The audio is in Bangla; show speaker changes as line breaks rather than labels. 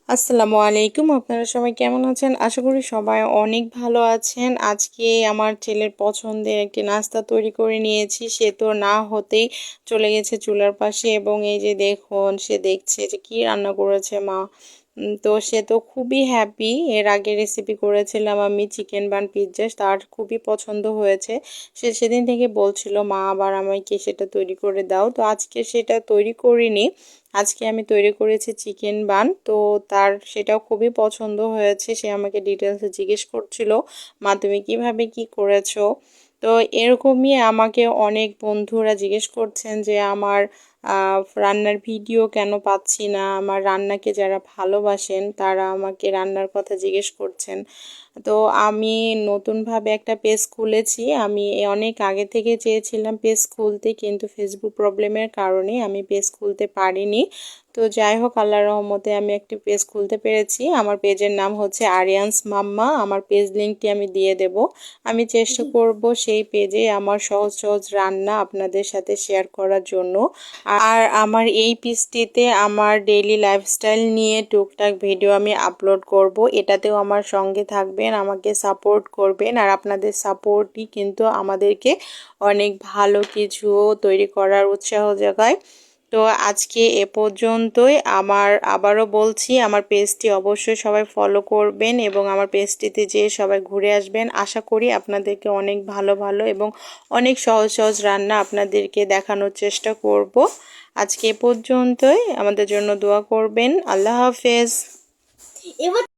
আসসালামু আলাইকুম, আপনারা সবাই কেমন আছেন? আশা করি সবাই অনেক ভালো আছেন। আজকে আমার ছেলের পছন্দের একটি নাস্তা তৈরি করে নিয়েছি। সে তো না হতেই চলে গেছে চুলার পাশে এবং এই যে দেখুন সে দেখছে যে কি রান্না করেছে মা। তো সে তো খুবই হ্যাপি। এর আগে রেসিপি করেছিলাম আমি চিকেন বান পিৎজা, তার খুবই পছন্দ হয়েছে। সে সেদিন থেকে বলছিল মা আবার আমাকে সেটা তৈরি করে দাও। তো আজকে সেটা তৈরি করিনি, আজকে আমি তৈরি করেছি চিকেন বান। তো তার সেটাও খুবই পছন্দ হয়েছে। সে আমাকে ডিটেলসে জিজ্ঞেস করছিল মা তুমি কিভাবে কি করেছো। তো এরকমই আমাকে অনেক বন্ধুরা জিজ্ঞেস করছেন যে আমার রান্নার ভিডিও কেন পাচ্ছি না। আমার রান্নাকে যারা ভালোবাসেন তারা আমাকে রান্নার কথা জিজ্ঞেস করছেন। তো আমি নতুনভাবে একটা পেজ খুলেছি। আমি অনেক আগে থেকে চেয়েছিলাম পেজ খুলতে, কিন্তু ফেসবুক প্রবলেমের কারণে আমি পেজ খুলতে পারিনি। তো যাই হোক, আল্লাহর রহমতে আমি একটি পেজ খুলতে পেরেছি। আমার পেজের নাম হচ্ছে আরিয়ানস মাম্মা। আমার পেজ লিঙ্কটি আমি দিয়ে দেব। আমি চেষ্টা করব সেই পেজে আমার সহজ সহজ রান্না আপনাদের সাথে শেয়ার করার জন্য। আর আমার এই পেজটিতে আমার ডেইলি লাইফস্টাইল নিয়ে টুকটাক ভিডিও আমি আপলোড করব। এটাতেও আমার সঙ্গে থাকবেন, আমাকে সাপোর্ট করবেন। আর আপনাদের সাপোর্টই কিন্তু আমাদেরকে অনেক ভালো কিছু তৈরি করার উৎসাহ জাগায়। তো আজকে এ পর্যন্তই। আবারও বলছি, আমার পেজটি অবশ্যই সবাই ফলো করবেন এবং আমার পেজটিতে যেয়ে সবাই ঘুরে আসবেন। আশা করি আপনাদেরকে অনেক ভালো ভালো এবং অনেক সহজ সহজ রান্না আপনাদেরকে দেখানোর চেষ্টা করব। আজকে এ পর্যন্তই। আমাদের জন্য দোয়া করবেন। আল্লাহ হাফেজ।